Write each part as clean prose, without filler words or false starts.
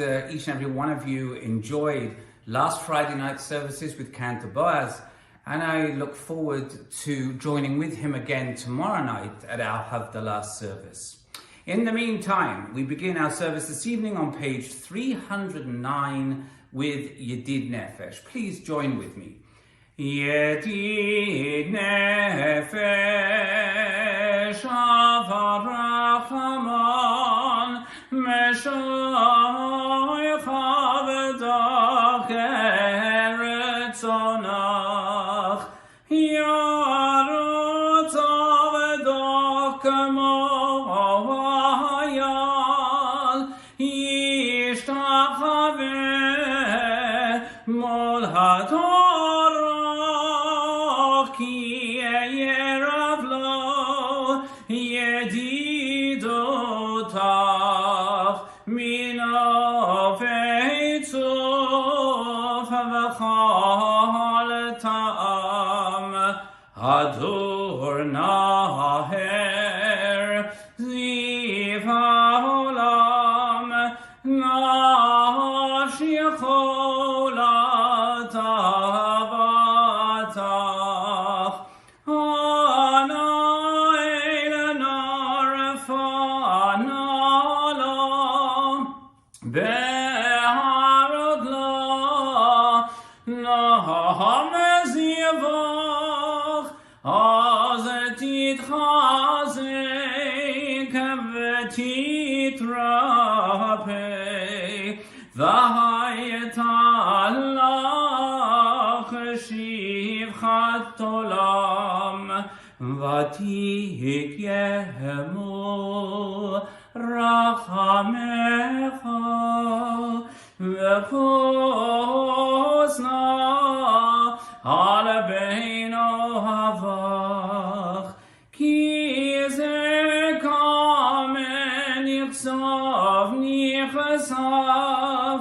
Each and every one of you enjoyed last Friday night services with Cantor Boaz, and I look forward to joining with him again tomorrow night at our Havdalah service. In the meantime, we begin our service this evening on page 309 with Yedid Nefesh. Please join with me. Yedid Nefesh Avarachamon Meshoy Chavdach Eretzonach Yarot Avdach Kamohayal Yishtachaveh Mol HaTorah Ki Yerav Lo Yedidotach Min Ofeitzof V'chal Ta'am Ador Naher Ziv HaOlam Nafshi Cholat Avatach Ana Elena Refana Lam Beharot La Naham Zivach Azetit Chazek Vetit Rapeh Vahayetalach Shivchat Olam Vatik Yehemu Rachamecha V'posna Al Beino Havach Ki Ze Kamen Yichsav Nichasav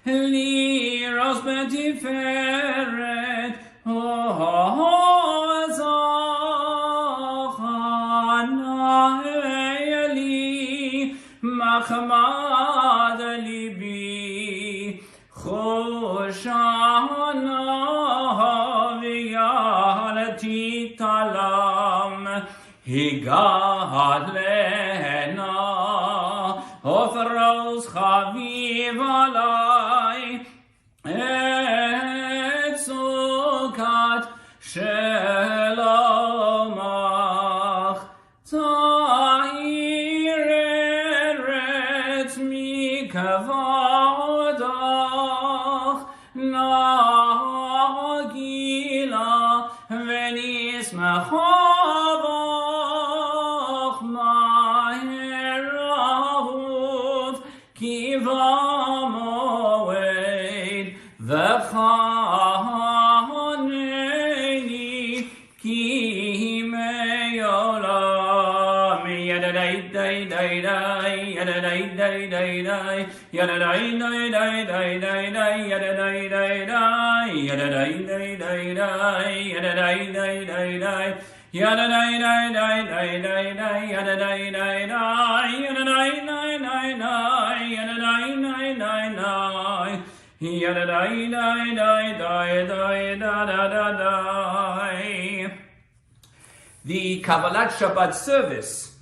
Liros Betiferet Ozachana Eli Machmad Libi Choshana V'yalati Talam Higalena Ofros Chaviv Alai Etzukat Shelomach Tahir Eretz Mikavodach Nagila Venismachavach Maherahuf Kivamoed V'chaneni Kimeyolam Yadadai dai dai dai Yadadai dai dai dai Yadadai dai dai dai dai dai Yadadai dai dai Yadadai dai dai dai Yadadai dai dai dai Yadadai dai dai dai dai dai Yadadai dai dai Yadadai dai dai dai Yadadai dai dai dai Yadadai dai dai dai dai da da da dai. The Kabbalat Shabbat service,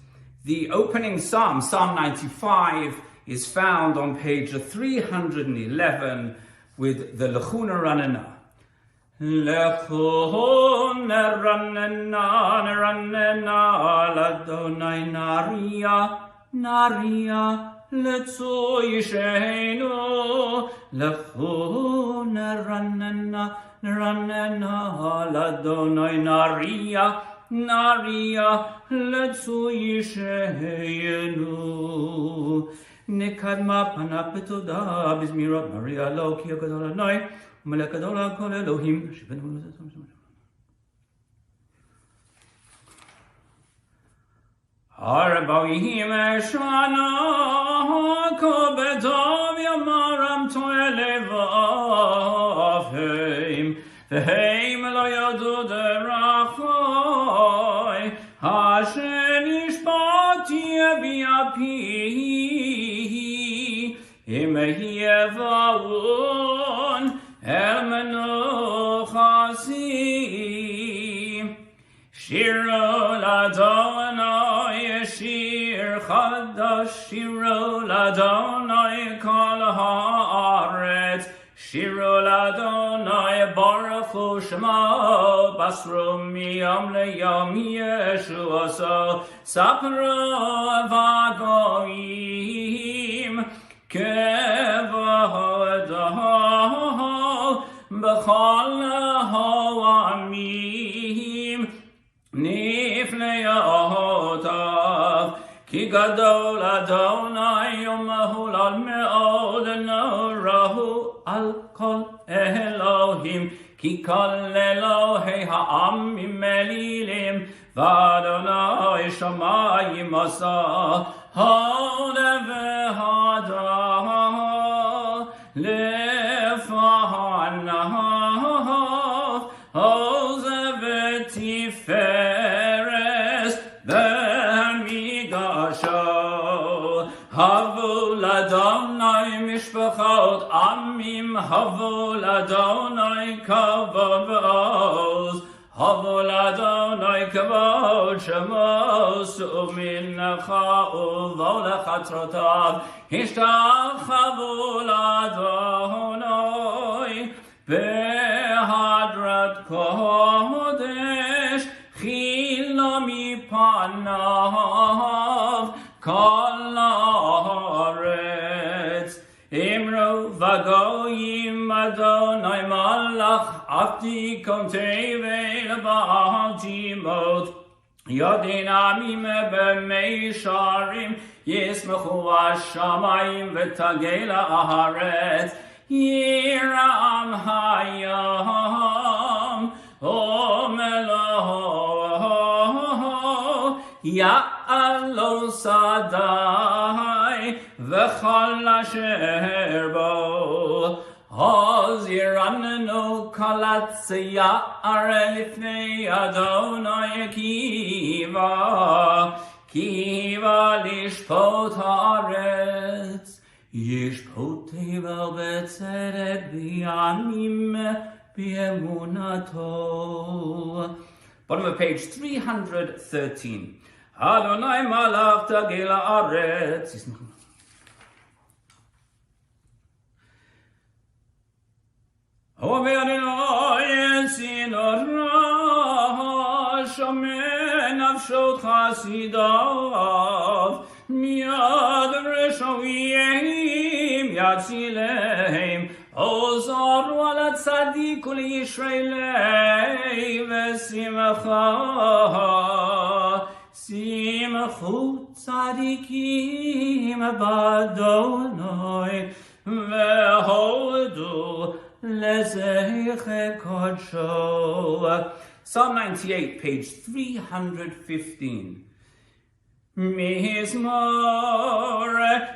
the opening psalm, Psalm 95, is found on page 311 with the Lechuna Ranana. Lechuna Ranana, Ranana, Ladonai Naria, Naria, Letzoy Sheinu, Lechuna Ranana, Ranana, Ladonai Naria, Naria, Letzoy Sheinu. Nekadma Panapetoda, Bizmirot Maria Loki, Gadola Noi, Malakadola Kol Elohim, Arabawihim Shana, Kobetov Yamaram Toelevahim, the Heim Loyadu de Rachoi, Hashem Ishpati Abiapi. Imehia יבואון אל מנוחתי. שירו לאדוני שיר חדש, שירו לאדוני כל הארץ, שירו לאדוני ברכו שמו, בסרו מיום ליום ישועתו, ספרו בגויים כבודו בכל העמים. נפלאותיו כי גדול אדוני ומהולל מאוד, נורהו על כל אלוהים, כי כל אלוהי העמים אלילים, ואדוני שמיים עשה הוד והדר לפניו, עוז ותפארת במקדשו. הבו לאדוני משפחות עמים, הבו לאדוני כבוד ועוז, הבו לאדוני כבוד שמו, שאו מנחה ובואו לחצרותיו, השתחוו לאדוני בהדרת קודש, חילה מפניו כל הארץ. אמרו בגויים אדוני מלך, עתיקום תבל בעל תימות, יודעין עמים במישרים, ישמחו השמיים ותגל הארץ. ירעם היום ומלואו, יעלו שדי וכל אשר בו. עוז ירננו כל הצייר לפני אדוני, קיווה לשפוט הארץ. ישפוט תבל בצדק בימים באמונתו. Bottom of page 313. אדוני מלך תגל הארץ. אדוני צינורו, שומע נפשות חסידיו, מיד רשעים יצילם, עוזרו על הצדיק ולישרלי ושמחה. שמחו צדיקים באדוני והודו לזכר קודשו. Psalm 98, page 315. מזמור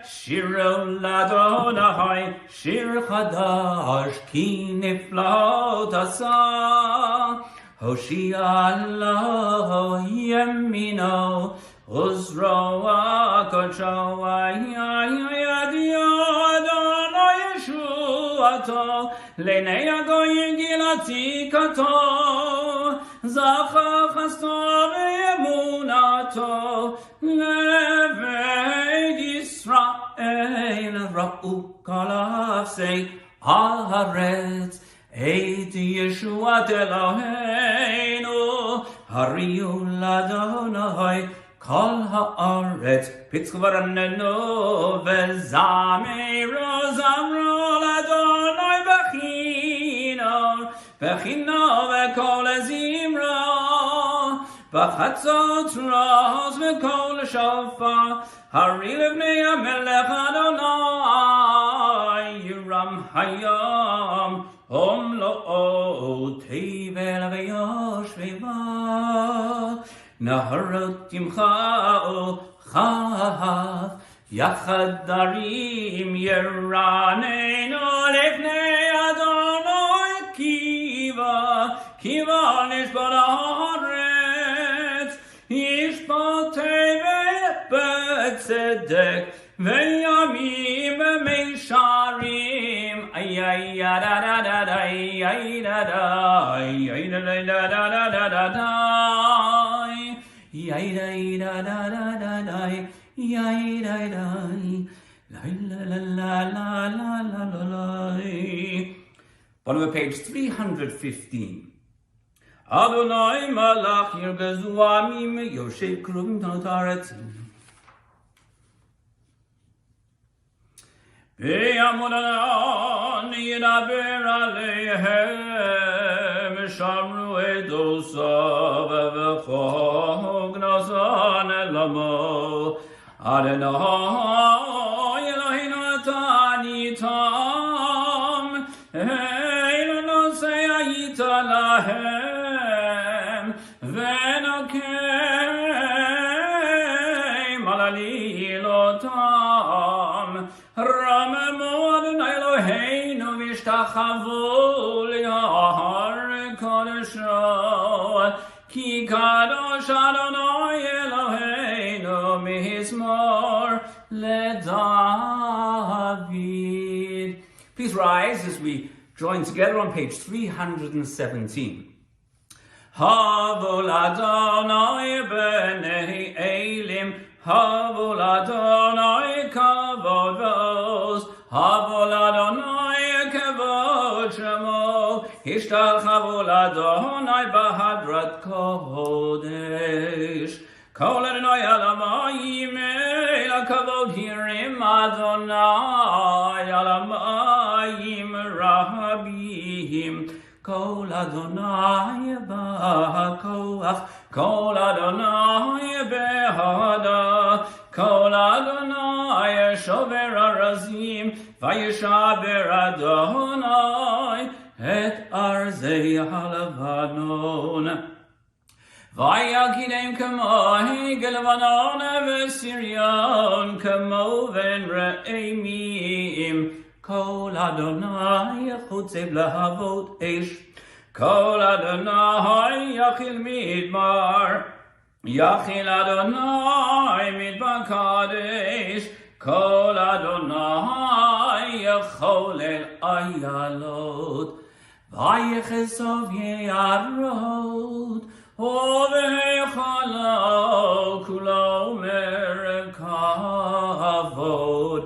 שירו לאדוני, שיר חדש, כי נפלאות עשה. הושיע לו ימינו, וזרוע קודשו, ידיו אדוני ישועתו, לעיני הגויים גילתי כתו, זכר חסדו ואמונתו, לבית ישראל ראו כל אפסי הארץ, את ישועת אלוהינו, הריעו לאדוני כל הארץ. פצחו ורננו וזמרו, זמרו לאדוני בכינו וכל זמרו, בחצות ראש וכל שופר, הרי לבני המלך אדוני. ירם היום ומלואו תבל ויושביה, נהרות תמחאו כף, יחד דרים ירננו לפני אדוני. קיווה לשפוט הארץ, ישפוט תבל בצדק וימים במישרים. Bottom of page 315. Adonai malach yirgezu amim yoshev krum tanotaretzim. Be'amonan yinaber aleihem shamru edosav v'chog nazan elamo Adonai Eloheinu atanitam Eilonu seyayita lahem v'nokem alalilotam Ramemu Adonai Eloheinu v'ishtachavu li'ahar kodesho Ki kadosh Adonai Eloheinu mihizmor leDavid. Please rise as we join together on page 317. Havol Adonai b'nei Elim Havol Adonai kavod v'oz Havol Adonai kavod shemo Ishtachavu Adonai b'hadrat kodesh Kol Adonai alamayim el kavod hirim Adonai alamayim rabihim Kol Adonai b'hakoach Kol Adonai b'hada Kol Adonai shover arazim Vayishaber Adonai et arzei halavanon Vayakidem kamo hegel vanon v'sirion kamo ven re'emim Kol Adonai chutzev lahavot esh Kol Adonai yachil midbar Yachil Adonai midbar kadesh Kol Adonai yacholel ayalot Vayechesov ye'arot Ovehechala kulo merekavod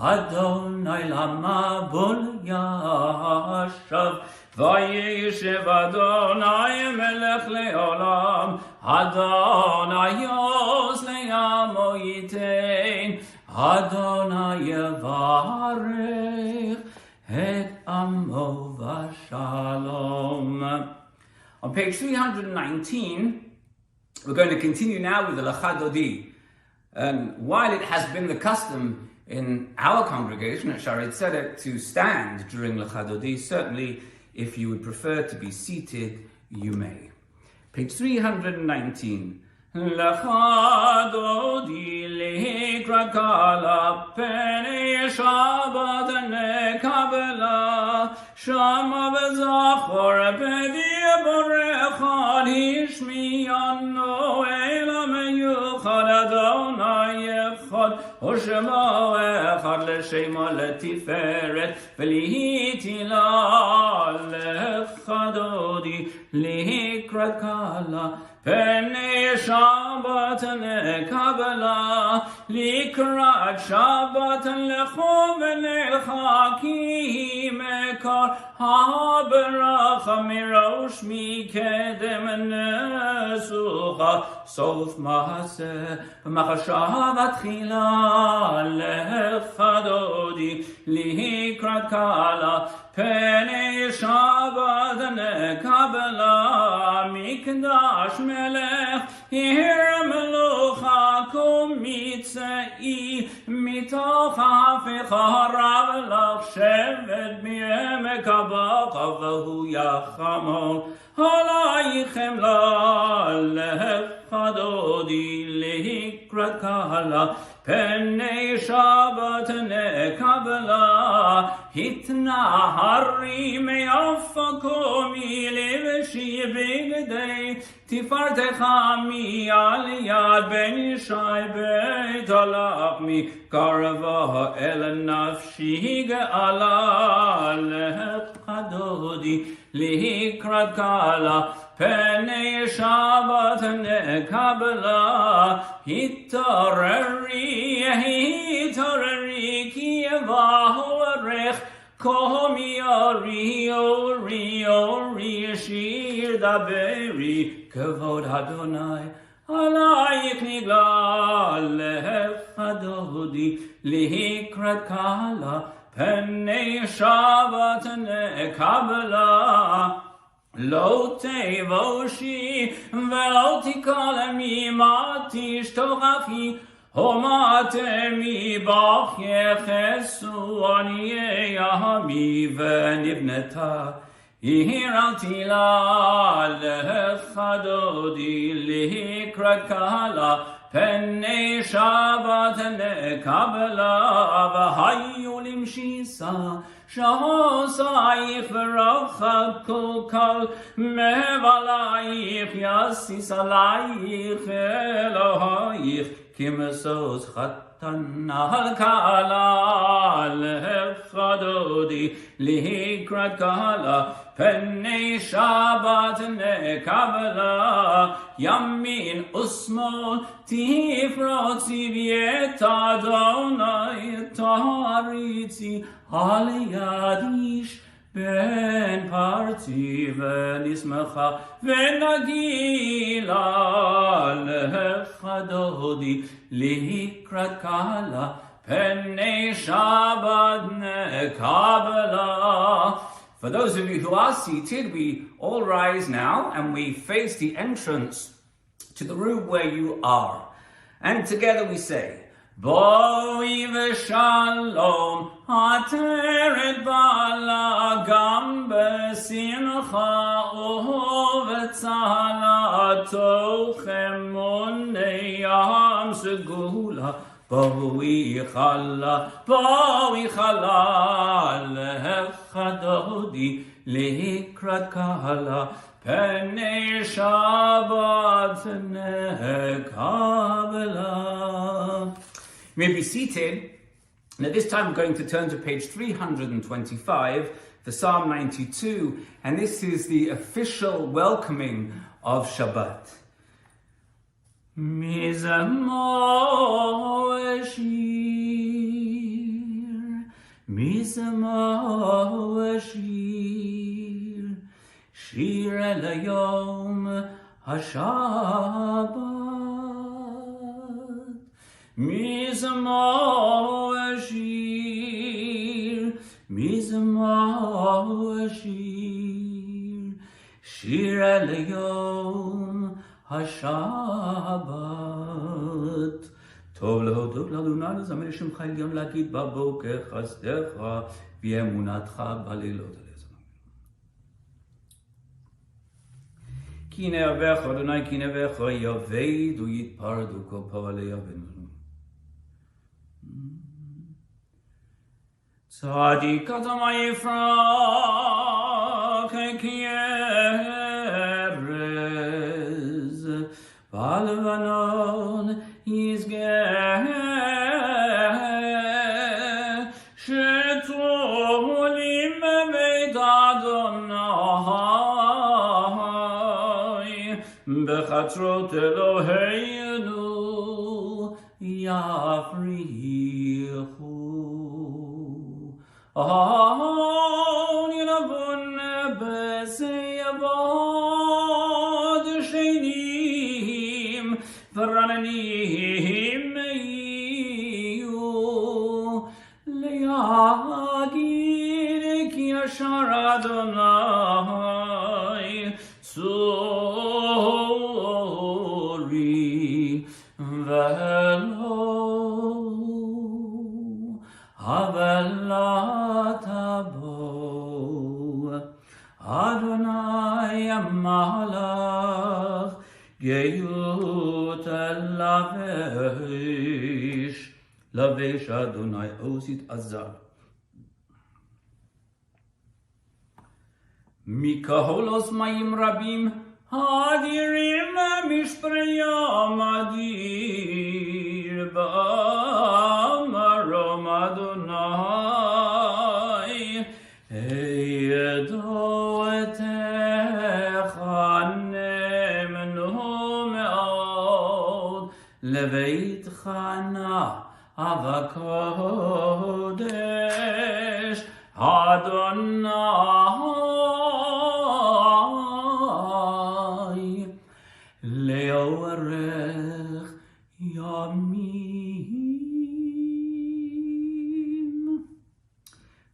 Adonai lama bol yashav Vayeshev Adonai melech leolam Adonai yos le'amo yitein Adonai yevarech et amo v'shalom. On page 319, we're going to continue now with the Lecha Dodi. And while it has been the custom in our congregation at Shaare Zedek to stand during Lecha Dodi, certainly if you would prefer to be seated, you may. Page 319. Lecha Dodi likrat kala penei Shabbat nekabela Shama v'zachor b'di'borechad hishmiyano Eila meyuchad Adonai echad U'shemo echad l'shemo l'tiferet V'lihitila Lecha Dodi likrat kala Penei Shabbat nekabela Likrat Shabbat lecho v'lecha Ki mekar ha'beracha Mirosh mikedem nesucha Sof ma'aseh v'machashav atchila Lecha Dodi likrat kala Penei Shabbat nekabela Mikdash melech Hier melucha kum mitzei Mitoch ha'afecha harav lach shevet Mi'emek habacha v'hu yachamol Halayichem la Lecha Dodi likrat kala Penei Shabbat nekabela Hitna harim yafako milivshi bigdei Tifartecha mi aliyad ben Yishai beit alach mi Karava el nafshi ge'ala לחדודי לקראת קהלה פני שבת נקבלה התעוררי כי יבוא ערך קומי אורי שיר דברי כבוד אדוני עלייך נגלה לחדודי לקראת קהלה פני שבת נקבלה לא תבושי ולא תקלמי מה תשתחווי ומעטמי בך יחסו עניי עמי ונבנתה הרמתי לה לחדודי לקראת קהלה פני שבת נקבלה והיו למשיסה שעושייך ורחק כל קל מבלייך יסיס עלייך אלוהייך כמסוס חתן על קהלה לחדודי לקראת קהלה פני שבת נקבלה ימין ושמאל תפרוצי ואת אדוני תריצי על יד איש בן פרצי ונשמחה ונגילה לחדודי לקראת קהלה פני שבת נקבלה. For those of you who are seated, we all rise now and we face the entrance to the room where you are. And together we say, Boi v'shalom, ateret bala gam besimcha u'v'tzala tochem moneyam segula. Boi chala lechadodi likrat kahala pnei Shabbat nekabela. You may be seated. Now this time I'm going to turn to page 325 for Psalm 92, and this is the official welcoming of Shabbat. Mizamor shir shir el hayom hashabbat mizamor shir shir el hayom השבת טוב להודות לאדוני לזמר לשמך עליון להגיד בבוקר חסדך ואמונתך בלילות. כי נאבך אדוני כי נאבך יבדו יתפרדו כל פועלי אבינו. צדיק אתה מה יפרח כירז בלבנון יסגר שתולים בבית אדוני בחצרות אלוהינו יפריחו ינבון בסייבות שנים ורננים יהיו להגיד כי ישר אדוני צורי ולא הבלת בו אדוני המלך גאות לבש אדוני עושית עזר מכהולוס מים רבים אדירים משפריים אדיר באמרום אדוני ידועתך נאמנו מאוד, לביתך נא הקודש, אדוני, לאורך ימים.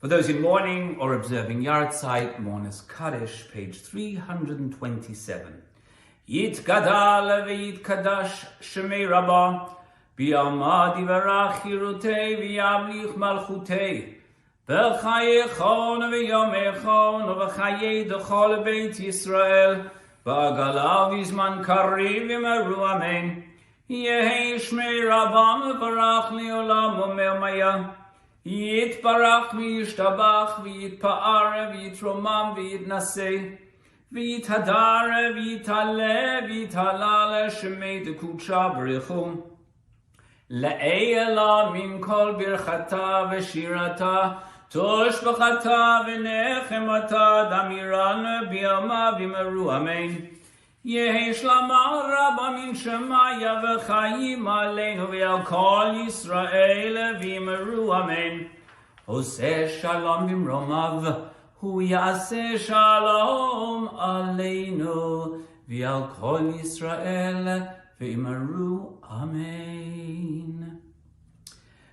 For those in mourning or observing Yartzeit, Mourner's Kaddish, page 327. Yitgadal v'yitkadash shemei Rabbah, b'yamad yivarach chirutei v'yamlich malchutei, b'chayechon v'yomechon v'chayei d'chol beit Yisrael, b'agala v'zman kariv v'meru amen. Yehi shmei Rabbah mevarach li'olam u'me'omaya, יתברך וישתבח ויתפאר ויתרומם ויתנשא ויתהדר ויתעלה ויתהלל שמי דקודשה בריחו לעילה מן כל ברכתה ושירתה תושבחתה ונחמתה דמירן בימה במהרו אמן. יהי שלמה רבה מן שמיה וחיים עלינו ועל כל ישראל במהרו אמן. עושה שלום במרומיו, הוא יעשה שלום עלינו ועל כל ישראל במהרו אמן.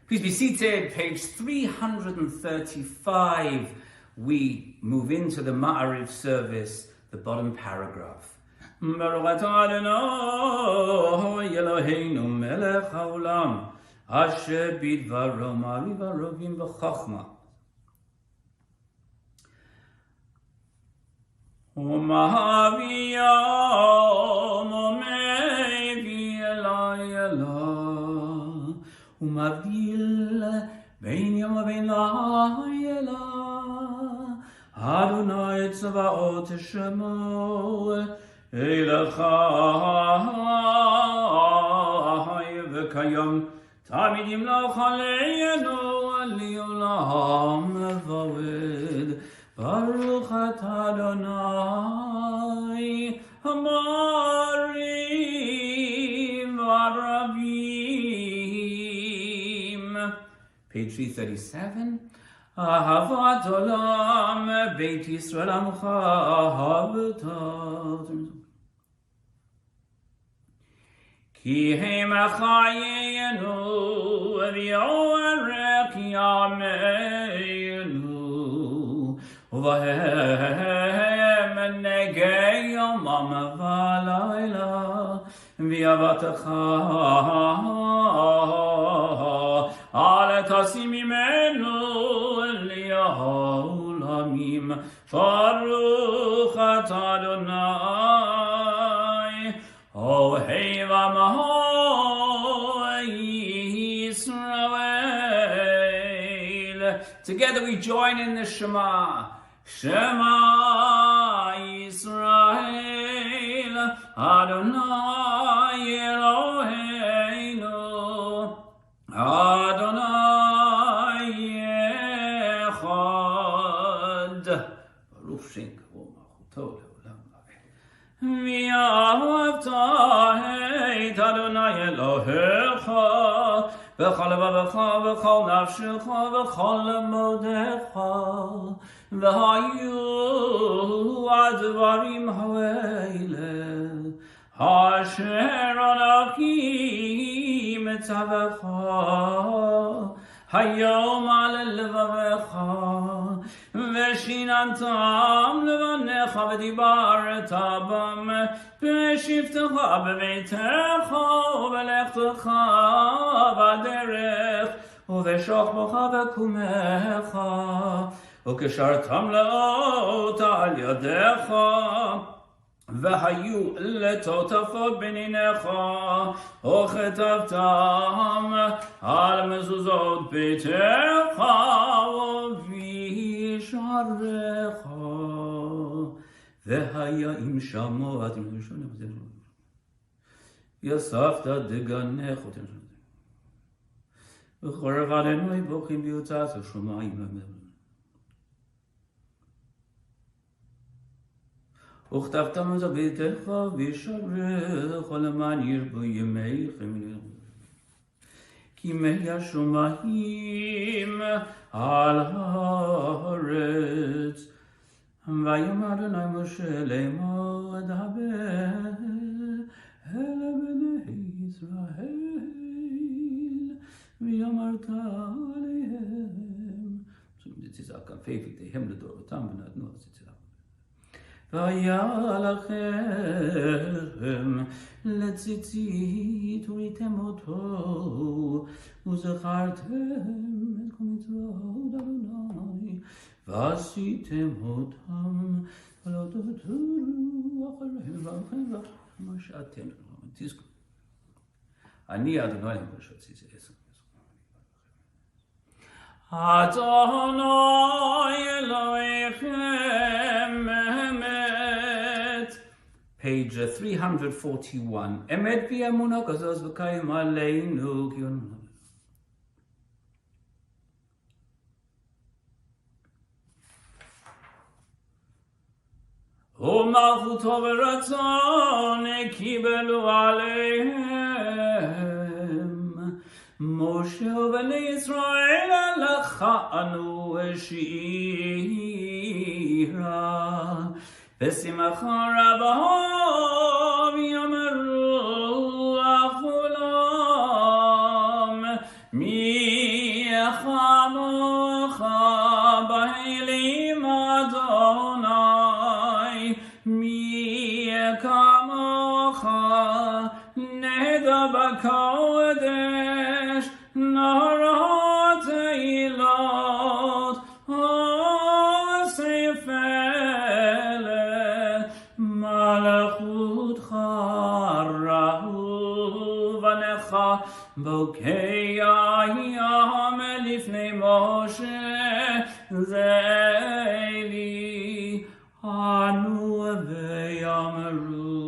Please be seated, page 335. We move into the Ma'ariv service, the bottom paragraph. Baruch atah Adonai Eloheinu melech haolam asher bidvaro ma'ariv harovim b'chachma u'mahaviyam u'mevi elai elah u'mavdil bein yom u'bein la'ila Adonai tzavaot shemo Eilachai v'kayom Tamidim l'chaleinu li'olam v'aved Baruch atah Adonai hamarim v'arabim. Page 337. Ahavat olam beit Yisrael amcha ahavta Ki hem achayenu v'yorek yameinu Uvahem negei yomam v'alayla v'yavatecha al tasim imenu li'olamim Baruch atah Adonai Ohev Amo Yisrael. Together we join in the Shema. Shema Yisrael Adonai Eloheinu Adonai Echad. Baruch Shem Kavod Malchuto Leolam Amen. V'ahavta et Adonai Elohecha v'chol levavecha v'chol nafshecha v'chol lemodecha v'hayu advarim ha'ele asher anochi mitzavecha hayom al levavecha ושיננתם לבניך ודיברת בם בשבתך בביתך ובלכתך בדרך ובשוכבך וקומך וקשרתם לאות על ידיך והיו לטוטפות בניניך וכתבתם על מזוזות ביתך ובשעריך והיה אם שמו אתם ראשונים יספת דגנך וחורב עלינו בוכים ביוצאת השמיים וכתבתם את ביתך וישרך למען ירבו ימיכם כי מי השמיים על הארץ ויאמר אדוני משה לאמור דבר אל בני ישראל ויאמרת עליהם. Das ist auch ganz fähig, die Himmel dort haben, und nur das ist auch. והיה לכם לציצית וראיתם אותו וזכרתם את כל מצוות אדוני ועשיתם אותם ולא תותרו אחריהם ואחריהם מה שאתם תזכרו. אני אדוני פשוט זה אדוני אלוהיכם page 341. Emet v'amuna kazos v'kayim aleinu kiyonu. U'malchuto v'ratzon kibelu aleihem Moshe v'nei Yisrael lachanu shira בשמחה רבה ויאמרו לכולם מי כמוך באלים אדוני מי כמוך נדע בקודש נהרות תהילות בוקע ים לפני משה זה לי ענו ויאמרו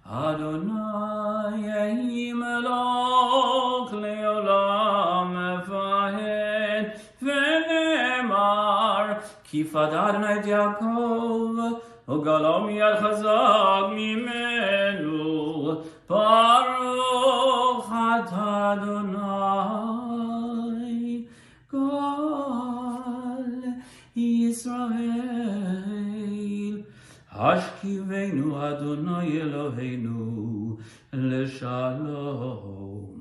אדוני ימלוך לעולם ועד ונאמר כי פדה אדוני את יעקב וגלה מיד חזק ממנו ברוך אתה אדוני גואל ישראל השכיבנו אדוני אלוהינו לשלום.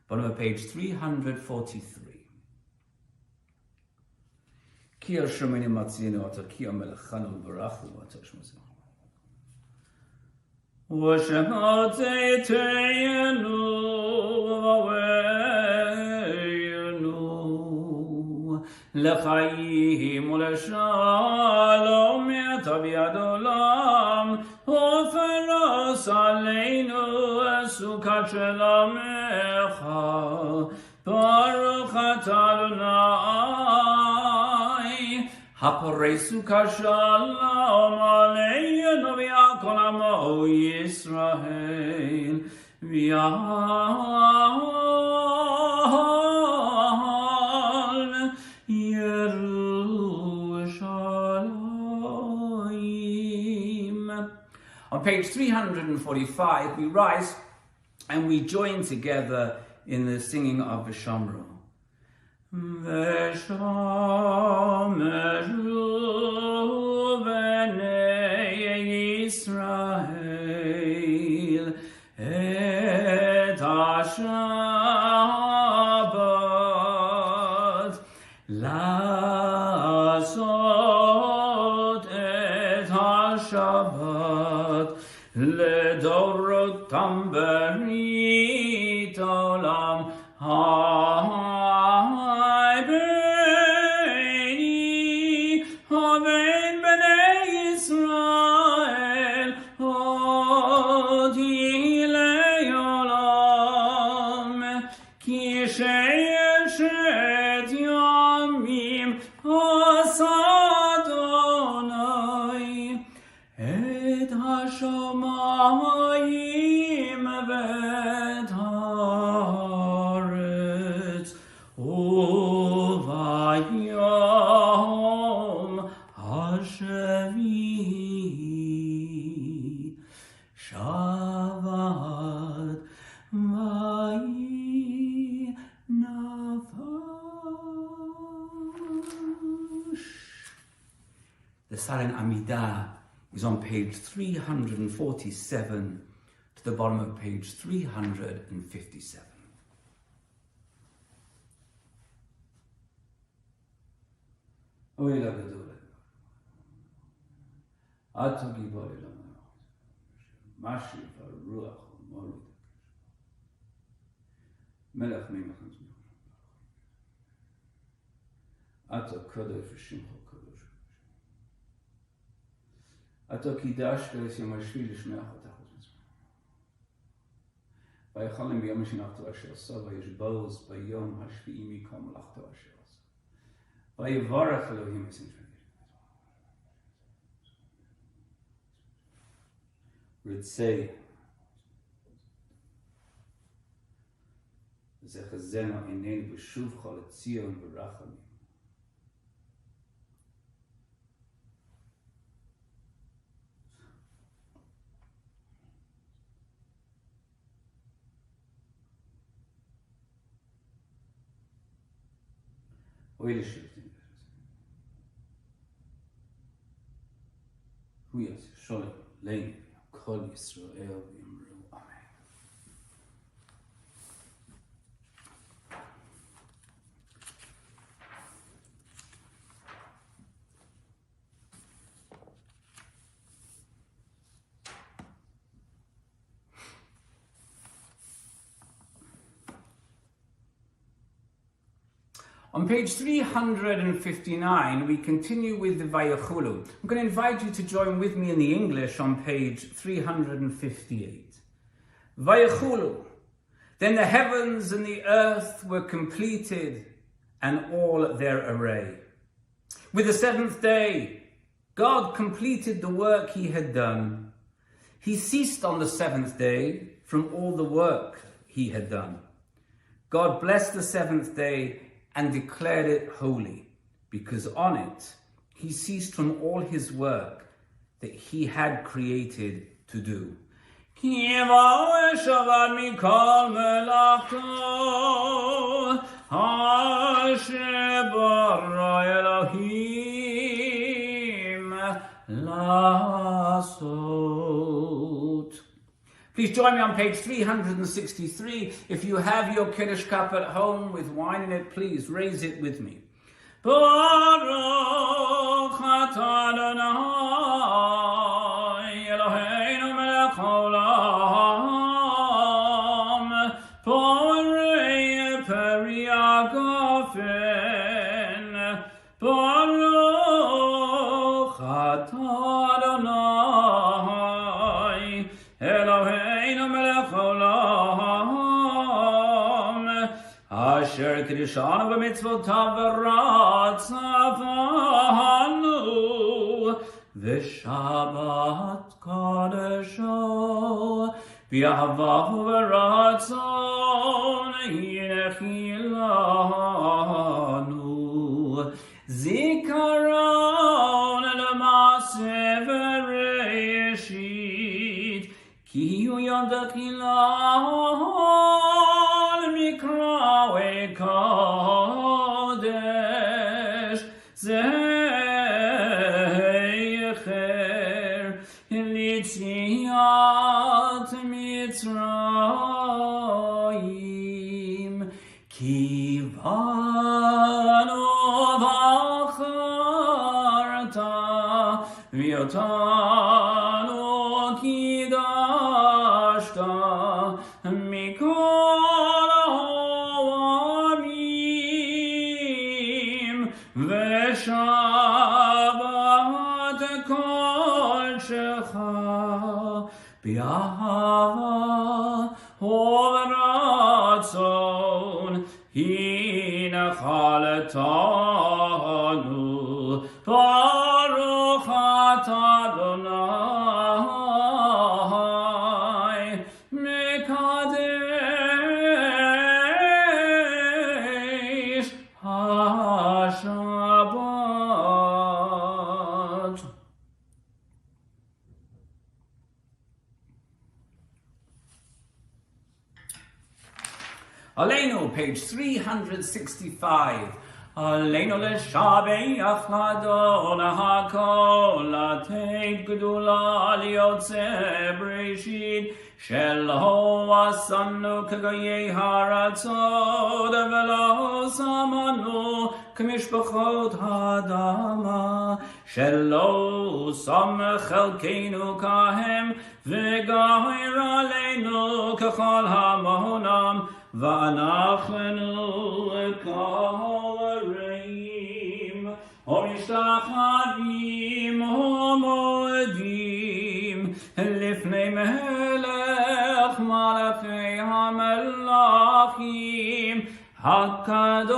Bottom of page 343. כי השמני מצינו אתה כי המלאכנו וברכנו אתה שמזנו ושמעתנו ובואנו לחיים ולשלום אתה ביד עולם ופרס עלינו סוכת שלומך ברוך אתה אדוני הפורסו כשלום עלינו ועל כל עמו ישראל ועל ירושלים. On page 345 we rise and we join together in the singing of V'shamru. ושמרו בני ישראל את השבת לעשות את השבת לדורותם ברית עולם השמיים ואת הארץ וביום השביעי The silent Amidah is on page 347 to the bottom of page 357. Ato kidash keles yom hashvi l'shmeach otach v'yichalim b'yom shenachto asher asa v'yishboz b'yom hashvi'i mikol melachto asher asa v'yivarach Elohim es Ritzei zechazeno enein b'shuvcha l'tzion v'rachamim. Oile shifting. Huyas sholem lein kol Yisrael v'yamru amen. On page 359, we continue with the Vayachulu. I'm going to invite you to join with me in the English on page 358. Vayachulu. Then the heavens and the earth were completed and all their array. With the seventh day, God completed the work he had done. He ceased on the seventh day from all the work he had done. God blessed the seventh day and declared it holy, because on it he ceased from all his work that he had created to do. Please join me on page 363. If you have your Kiddush cup at home with wine in it, please raise it with me. Baruch atah Adonai Eloheinu melech haolam, borei peri hagafen. Baruch atah Adonai Eloheinu melech haolam, asher kiddushanu b'mitzvotav v'ratzavanu, v'shabbat kadesho b'ahavahu v'ratzon yinechilanu, zikaron l'maseh v'reishit, ki hu yom dakilal mikra ve'kodesh zecher litziat Mitzrayim, kivanu v'acharta v'yotanu kidashta mikol ha'amim v'shabbat kol shecha b'ahava u'v'ratzon hinachaltanu. Baruch atah Adonai mekadesh ha-Shabbat. Aleinu, page 365. עלינו לשבח לאדון הכל, לתת גדולה ליוצא בראשית, שלא עשנו כגויי הארצות, ולא שמנו כמשפחות האדמה, שלא שם חלקנו כהם, וגר עלינו ככל המונם, ואנחנו כהרים, ומשתחווים ומועדים לפני מלך מלכי המלכים, הקדוש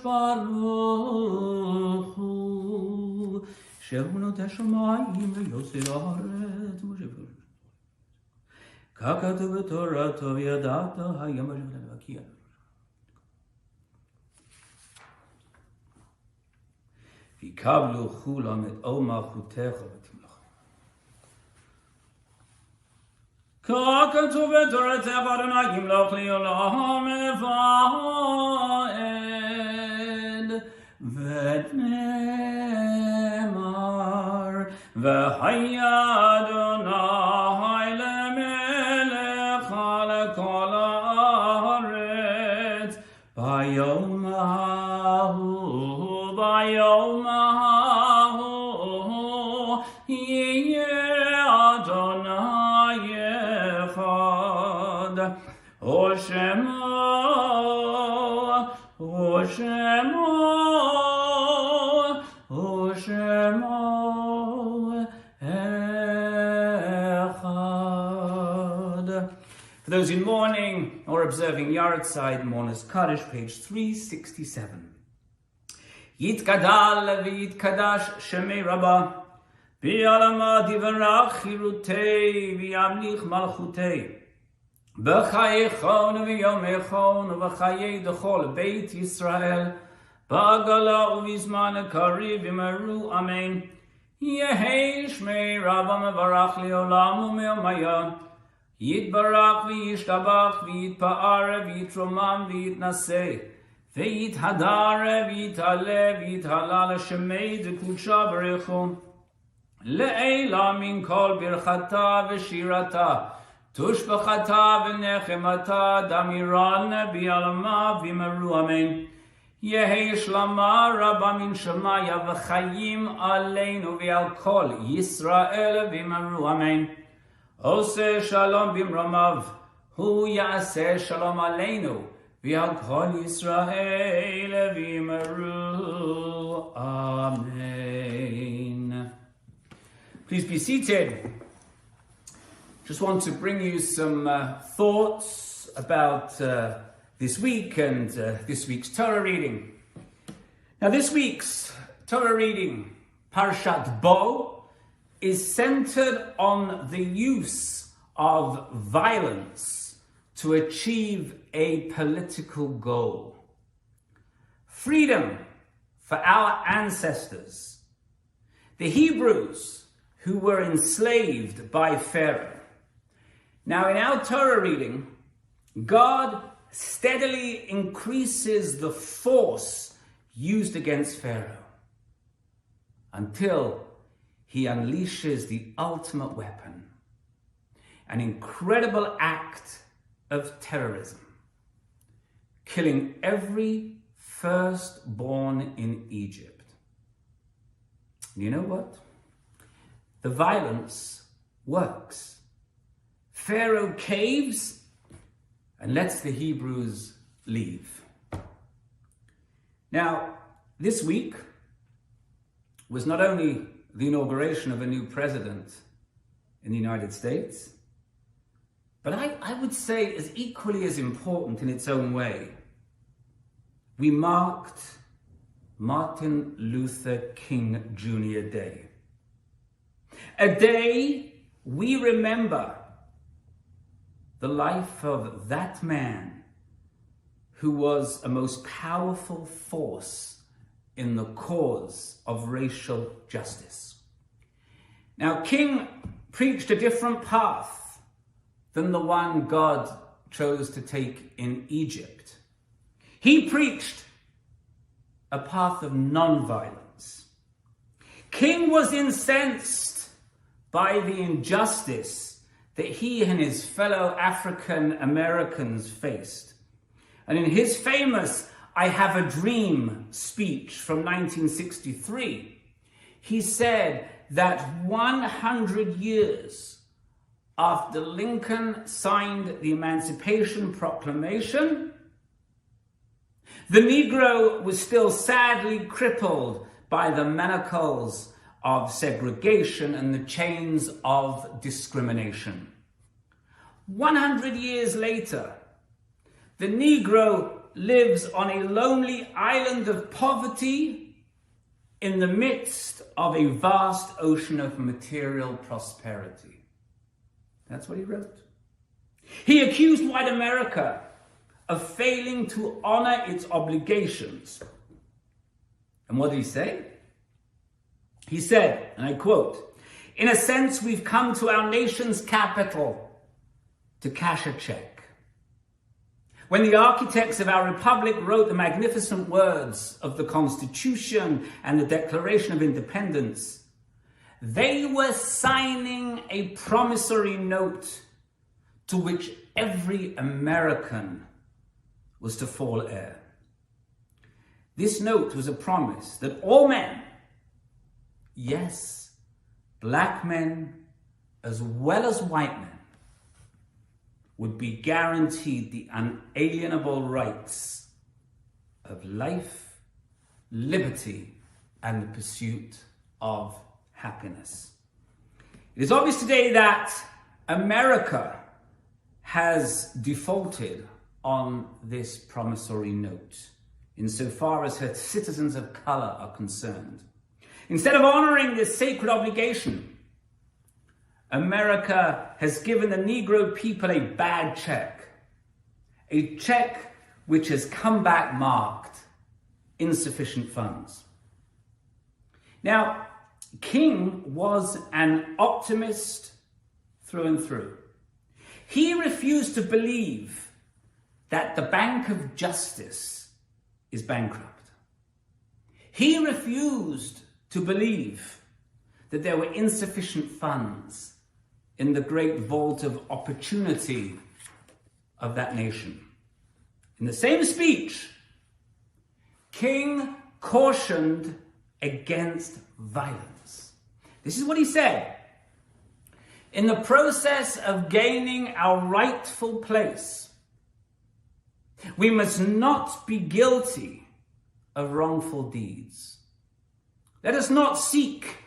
ברוך הוא, שהוא נוטה שמיים ויוצר הארץ. ככתוב בתורתו ידעת היום ולבקיה. ויקבלו כולם את עול מלכותך ותמלוך. ככתוב בתורתך אדוני ימלוך לעולם ועד, ונאמר והיה אדוני ביום ההוא יהיה אדוני אחד, ושמו אחד. For those in mourning or observing Yahrzeit Mourner's Kaddish, page 367. Yitkadal v'yitkadash shemei Rabbah, bi'alama divarach chirutei v'yamlich malchutei, b'chayechon v'yomechon v'chayei dechol beit Yisrael, ba'agala u'vizman kariv v'meru amen. Yehei shmei Rabbah mevarach li'olam u'me'omayah, יתברך וישתבח ויתפאר ויתרומם ויתנשא ויתהדר ויתעלה ויתהלל לשמי דקודשה ברכו לעילה מן כל ברכתה ושירתה תושבחתה ונחמתה דמירן בעלמה וימרו אמן. יהי שלמה רבה מן שמיה וחיים עלינו ועל כל ישראל וימרו אמן. עושה שלום במרומיו, הוא יעשה שלום עלינו, ועל כל ישראל ויאמרו Amen. Please be seated. Just want to bring you some thoughts about this week and this week's Torah reading. Now this week's Torah reading, Parshat Bo, is centered on the use of violence to achieve a political goal. Freedom for our ancestors, the Hebrews who were enslaved by Pharaoh. Now in our Torah reading, God steadily increases the force used against Pharaoh until he unleashes the ultimate weapon, an incredible act of terrorism, killing every firstborn in Egypt. You know what? The violence works. Pharaoh caves and lets the Hebrews leave. Now, this week was not only the inauguration of a new president in the United States, but I would say is equally as important in its own way. We marked Martin Luther King Jr. Day. A day we remember the life of that man who was a most powerful force in the cause of racial justice. Now, King preached a different path than the one God chose to take in Egypt. He preached a path of non-violence. King was incensed by the injustice that he and his fellow African Americans faced. And in his famous "I Have a Dream" speech from 1963, he said that 100 years after Lincoln signed the Emancipation Proclamation, the Negro was still sadly crippled by the manacles of segregation and the chains of discrimination. 100 years later, the Negro lives on a lonely island of poverty in the midst of a vast ocean of material prosperity. That's what he wrote. He accused white America of failing to honor its obligations. And what did he say? He said, and I quote, "In a sense, we've come to our nation's capital to cash a check. When the architects of our republic wrote the magnificent words of the Constitution and the Declaration of Independence, they were signing a promissory note to which every American was to fall heir. This note was a promise that all men, yes, black men as well as white men, would be guaranteed the unalienable rights of life, liberty, and the pursuit of happiness." It is obvious today that America has defaulted on this promissory note insofar as her citizens of color are concerned. Instead of honoring this sacred obligation, America has given the Negro people a bad check, a check which has come back marked insufficient funds. Now, King was an optimist through and through. He refused to believe that the Bank of Justice is bankrupt. He refused to believe that there were insufficient funds in the great vault of opportunity of that nation. In the same speech, King cautioned against violence. This is what he said: "In the process of gaining our rightful place, we must not be guilty of wrongful deeds. Let us not seek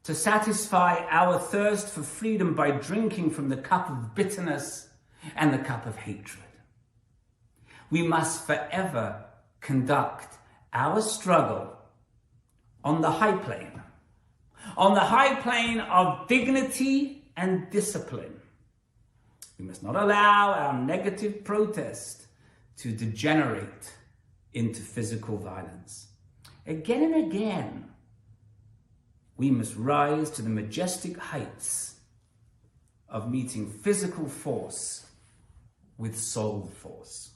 to satisfy our thirst for freedom by drinking from the cup of bitterness and the cup of hatred. We must forever conduct our struggle on the high plane of dignity and discipline. We must not allow our negative protest to degenerate into physical violence. Again and again, we must rise to the majestic heights of meeting physical force with soul force."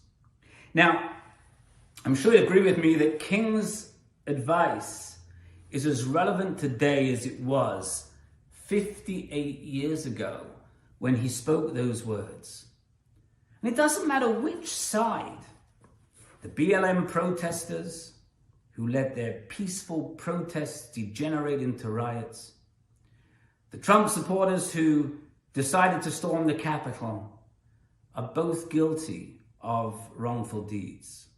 Now, I'm sure you agree with me that King's advice is as relevant today as it was 58 years ago when he spoke those words. And it doesn't matter which side, the BLM protesters who let their peaceful protests degenerate into riots, the Trump supporters who decided to storm the Capitol, are both guilty of wrongful deeds.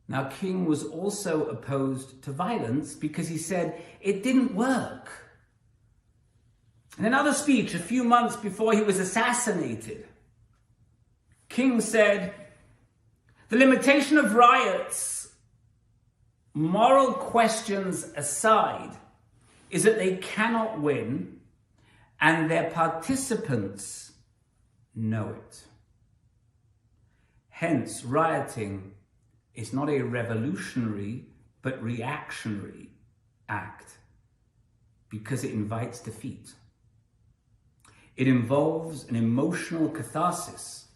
Now, King was also opposed to violence because he said it didn't work. In another speech a few months before he was assassinated, King said, "The limitation of riots, moral questions aside, is that they cannot win and their participants know it. Hence, rioting is not a revolutionary but reactionary act because it invites defeat. It involves an emotional catharsis,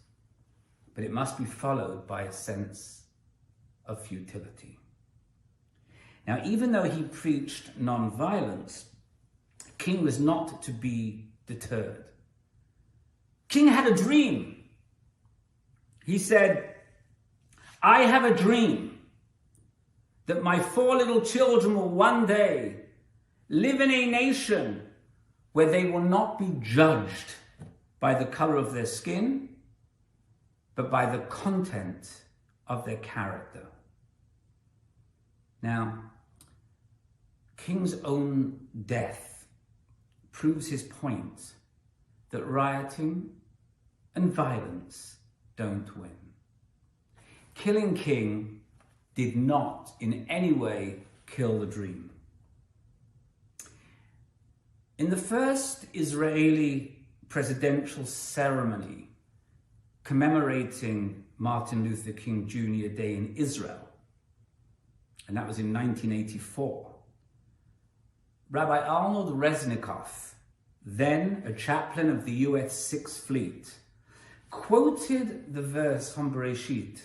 but it must be followed by a sense of futility." Now, even though he preached non-violence, King was not to be deterred. King had a dream. He said, I have a dream that my 4 little children will one day live in a nation where they will not be judged by the color of their skin, but by the content of their character. Now, King's own death proves his point that rioting and violence don't win. Killing King did not in any way kill the dream. In the first Israeli presidential ceremony commemorating Martin Luther King Jr. Day in Israel, and that was in 1984, Rabbi Arnold Resnikoff, then a chaplain of the US Sixth Fleet, quoted the verse from Bereshit,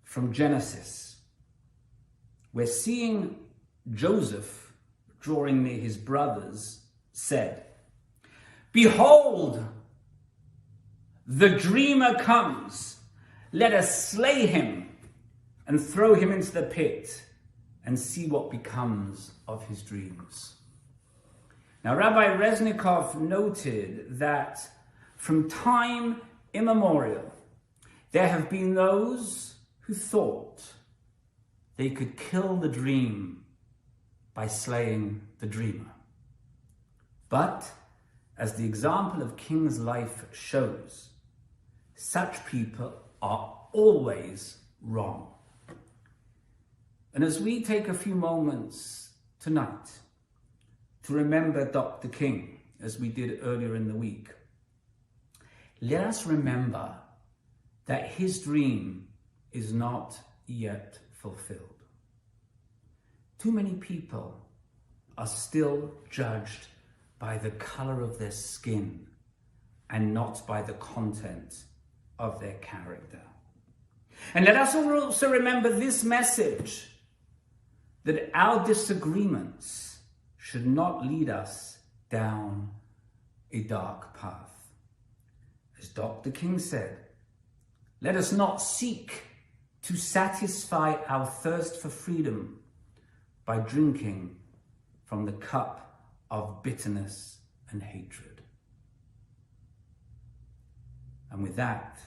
from Genesis, where seeing Joseph drawing near his brothers, said, Behold, the dreamer comes. Let us slay him and throw him into the pit and see what becomes of his dreams. Now, Rabbi Resnikoff noted that from time immemorial, there have been those who thought they could kill the dream by slaying the dreamer. But, as the example of King's life shows, such people are always wrong. And as we take a few moments tonight to remember Dr. King, as we did earlier in the week, let us remember that his dream is not yet fulfilled. Too many people are still judged by the color of their skin and not by the content of their character. And let us also remember this message, that our disagreements should not lead us down a dark path. As Dr. King said, let us not seek to satisfy our thirst for freedom by drinking from the cup of bitterness and hatred. And with that,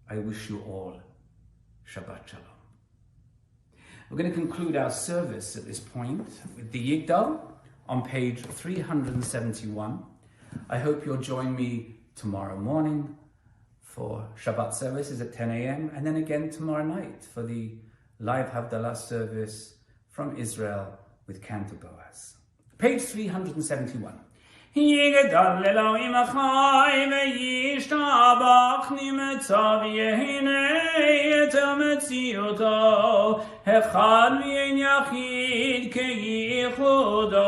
I wish you all Shabbat Shalom. We're going to conclude our service at this point with the Yigdal on page 371. I hope you'll join me tomorrow morning for Shabbat services at 10 a.m. and then again tomorrow night for the live Havdalah service from Israel with Cantor Boaz. Page 371. יגדל אלוהים החי וישתבח נמצא ויהנה את מציאותו אחד ואין יחיד כייחודו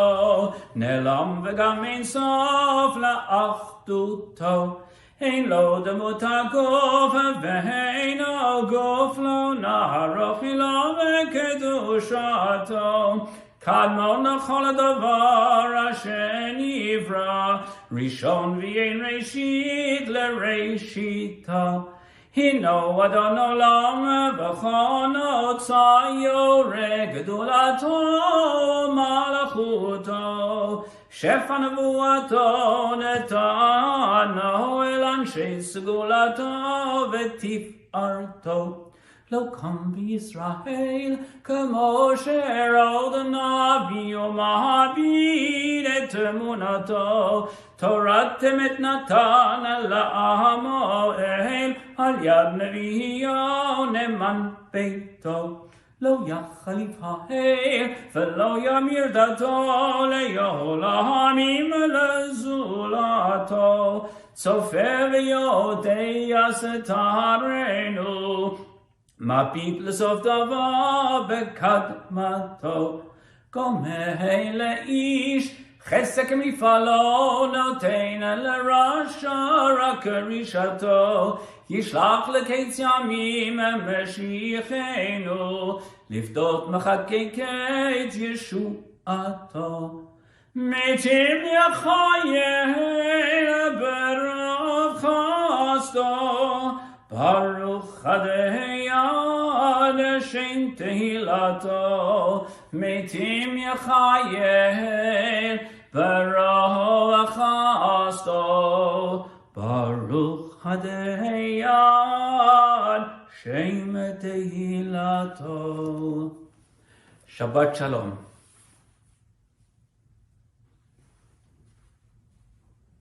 נעלם וגם אין סוף לאחדותו אין לו דמות הגוף ואין הגוף לא נערוך לו וקדושתו קדמון לכל הדבר אשר נברא, ראשון ואין ראשית לראשיתו. הינו אדון עולם וכל נוצה יורה גדולתו ומלכותו. שפע נבואתו נתנו אל אנשי סגולתו ותפארתו. לא קם בישראל כמו שראה הנביא ומעביד את אמונתו. תורתם את נתן לעמו אל על יד נביאו נאמן ביתו. לא יחליף האל ולא ימיר דתו לעולמים לזולתו. צופה ויודע סתרנו מביט לסוף דבר בקדמתו. גומל לאיש חסד כמפעלו נותן לרשע רק כרישתו. ישלח לקץ ימים משיחנו, לפדות מחכה קץ ישועתו. מתים יחיה ברוב חסדו, ברוך הדיין שם תהילתו. מתים יחיה ברוח חסדו, ברוך הדיין שם תהילתו. שבת שלום.